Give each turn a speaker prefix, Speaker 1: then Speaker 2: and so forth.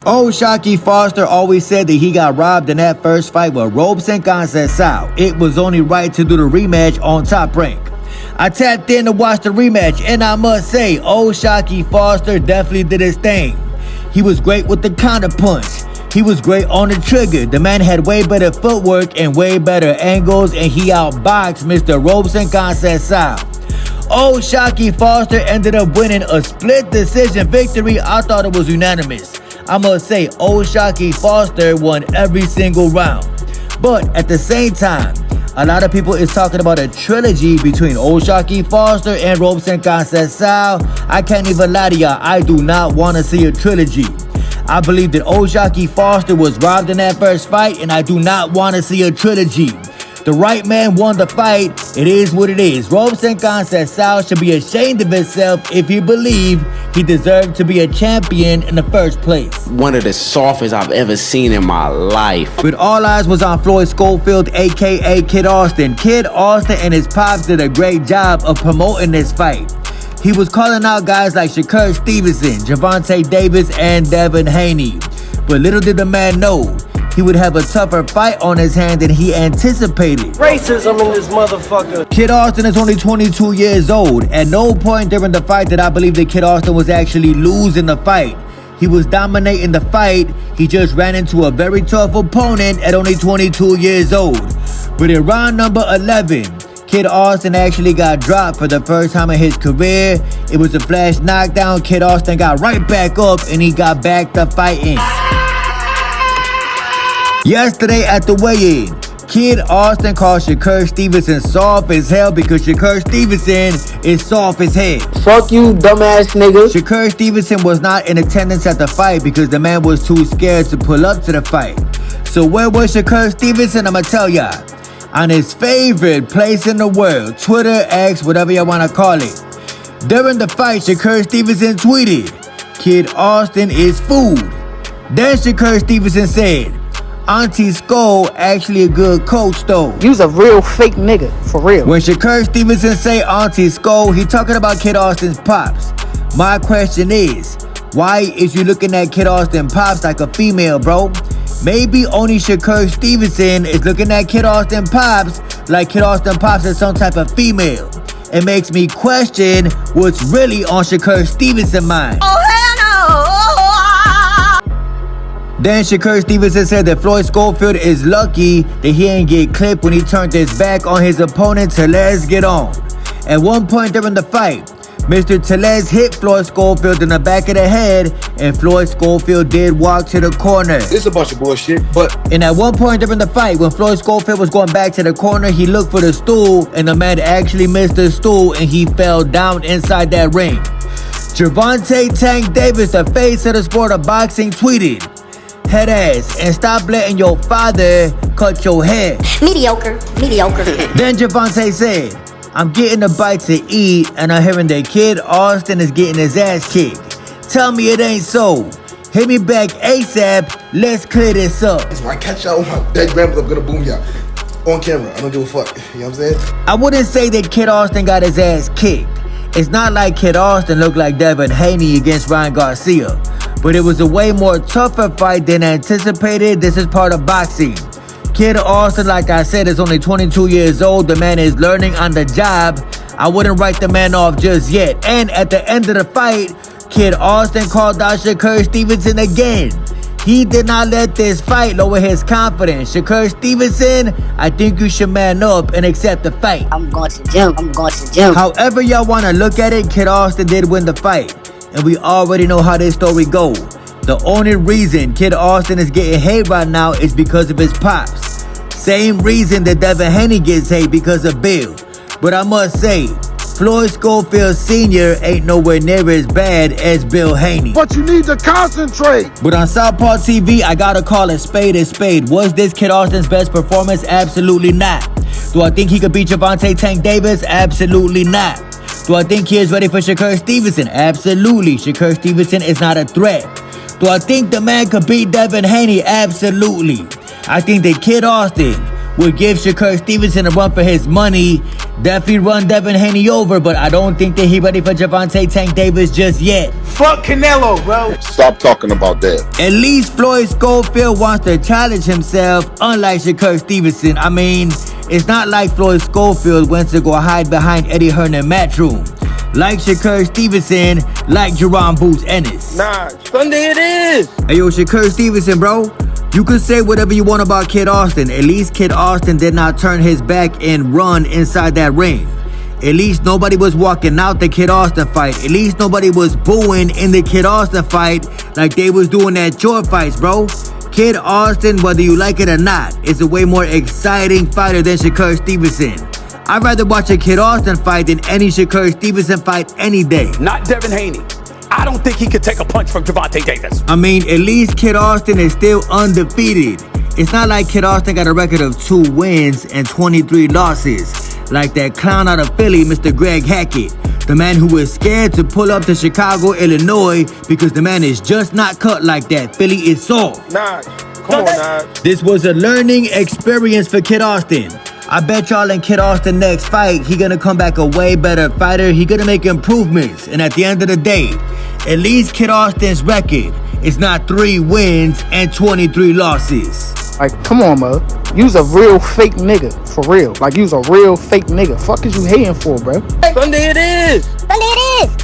Speaker 1: Old Shocky Foster always said that he got robbed in that first fight with Robeson Conceição. It was only right to do the rematch on Top Rank. I tapped in to watch the rematch, and I must say, Old Shocky Foster definitely did his thing. He was great with the counter punch. He was great on the trigger. The man had way better footwork and way better angles, and he outboxed Mr. Robeson Conceição. Old Shocky Foster ended up winning a split decision victory. I thought it was unanimous. I must say, Old Shocky Foster won every single round. But at the same time, a lot of people is talking about a trilogy between Old Shocky Foster and Robeson Conceição. I can't even lie to y'all, I do not want to see a trilogy. I believe that Old Shocky Foster was robbed in that first fight, and I do not want to see a trilogy. The right man won the fight. It is what it is. Robeson Conceição should be ashamed of himself if he believed he deserved to be a champion in the first place.
Speaker 2: One of the softest I've ever seen in my life.
Speaker 1: But all eyes was on Floyd Schofield, aka Kid Austin. Kid Austin and his pops did a great job of promoting this fight. He was calling out guys like Shakur Stevenson, Gervonta Davis, and Devin Haney. But little did the man know, he would have a tougher fight on his hand than he anticipated.
Speaker 3: Racism in this motherfucker.
Speaker 1: Kid Austin is only 22 years old. At no point during the fight did I believe that Kid Austin was actually losing the fight. He was dominating the fight. He just ran into a very tough opponent at only 22 years old. But in round number 11, Kid Austin actually got dropped for the first time in his career. It was a flash knockdown. Kid Austin got right back up and he got back to fighting. Yesterday at the weigh-in, Kid Austin called Shakur Stevenson soft as hell because Shakur Stevenson is soft as hell.
Speaker 3: Fuck you, dumbass nigga.
Speaker 1: Shakur Stevenson was not in attendance at the fight because the man was too scared to pull up to the fight. So where was Shakur Stevenson? I'ma tell y'all. On his favorite place in the world, Twitter, X, whatever y'all wanna call it. During the fight, Shakur Stevenson tweeted, "Kid Austin is food." Then Shakur Stevenson said, "Auntie Skull actually a good coach though."
Speaker 4: You's a real fake nigga, for real.
Speaker 1: When Shakur Stevenson say Auntie Skull, he talking about Kid Austin's pops. My question is, why is you looking at Kid Austin pops like a female, bro? Maybe only Shakur Stevenson is looking at Kid Austin pops like Kid Austin pops is some type of female. It makes me question what's really on Shakur Stevenson's mind.
Speaker 5: Oh, hell no!
Speaker 1: Then Shakur Stevenson said that Floyd Schofield is lucky that he didn't get clipped when he turned his back on his opponent. Let's get on. At one point during the fight, Mr. Tellez hit Floyd Schofield in the back of the head, and Floyd Schofield did walk to the corner.
Speaker 6: It's a bunch of bullshit, but...
Speaker 1: And at one point during the fight, when Floyd Schofield was going back to the corner, he looked for the stool, and the man actually missed the stool, and he fell down inside that ring. Gervonta Tank Davis, the face of the sport of boxing, tweeted, "Head ass, and stop letting your father cut your hair."
Speaker 5: Mediocre.
Speaker 1: Then Gervonta said, "I'm getting a bite to eat, and I'm hearing that Kid Austin is getting his ass kicked. Tell me it ain't so. Hit me back ASAP. Let's clear this up."
Speaker 6: When I catch y'all, my dead grandmother, I'm gonna boom y'all. On camera, I don't give a fuck. You know what I'm saying?
Speaker 1: I wouldn't say that Kid Austin got his ass kicked. It's not like Kid Austin looked like Devin Haney against Ryan Garcia. But it was a way more tougher fight than anticipated. This is part of boxing. Kid Austin, like I said, is only 22 years old. The man is learning on the job. I wouldn't write the man off just yet. And at the end of the fight, Kid Austin called out Shakur Stevenson again. He did not let this fight lower his confidence. Shakur Stevenson, I think you should man up and accept the fight.
Speaker 5: I'm going to gym.
Speaker 1: However y'all want to look at it, Kid Austin did win the fight. And we already know how this story goes. The only reason Kid Austin is getting hate right now is because of his pops. Same reason that Devin Haney gets hate, because of Bill. But I must say, Floyd Schofield Sr. ain't nowhere near as bad as Bill Haney.
Speaker 7: But you need to concentrate.
Speaker 1: But on Subpar TV, I gotta call a spade a spade. Was this Kid Austin's best performance? Absolutely not. Do I think he could beat Gervonta Tank Davis? Absolutely not. Do I think he is ready for Shakur Stevenson? Absolutely. Shakur Stevenson is not a threat. Do I think the man could beat Devin Haney? Absolutely. I think that Kid Austin would give Shakur Stevenson a run for his money. Definitely run Devin Haney over, but I don't think that he's ready for Gervonta Tank Davis just yet.
Speaker 7: Fuck Canelo, bro.
Speaker 8: Stop talking about that.
Speaker 1: At least Floyd Schofield wants to challenge himself, unlike Shakur Stevenson. I mean, it's not like Floyd Schofield went to go hide behind Eddie Hearn in match room. Like Shakur Stevenson, like Jerome Boots Ennis.
Speaker 3: Nah, Sunday it is.
Speaker 1: Hey yo, Shakur Stevenson, bro. You can say whatever you want about Kid Austin. At least Kid Austin did not turn his back and run inside that ring. At least nobody was walking out the Kid Austin fight. At least nobody was booing in the Kid Austin fight like they was doing at George fights, bro. Kid Austin, whether you like it or not, is a way more exciting fighter than Shakur Stevenson. I'd rather watch a Kid Austin fight than any Shakur Stevenson fight any day.
Speaker 9: Not Devin Haney. I don't think he could take a punch from Gervonta Davis.
Speaker 1: I mean, at least Kid Austin is still undefeated. It's not like Kid Austin got a record of 2 wins and 23 losses, like that clown out of Philly, Mr. Greg Hackett, the man who is scared to pull up to Chicago, Illinois, because the man is just not cut like that. Philly is soft.
Speaker 3: Nah, come on, nah.
Speaker 1: This was a learning experience for Kid Austin. I bet y'all in Kid Austin next fight, he gonna come back a way better fighter. He gonna make improvements. And at the end of the day, at least Kid Austin's record is not 3 wins and 23 losses.
Speaker 4: Like, come on, bro. You's a real fake nigga, for real. Like, you's a real fake nigga. Fuck is you hating for, bro?
Speaker 3: Sunday it is.
Speaker 5: Sunday it is.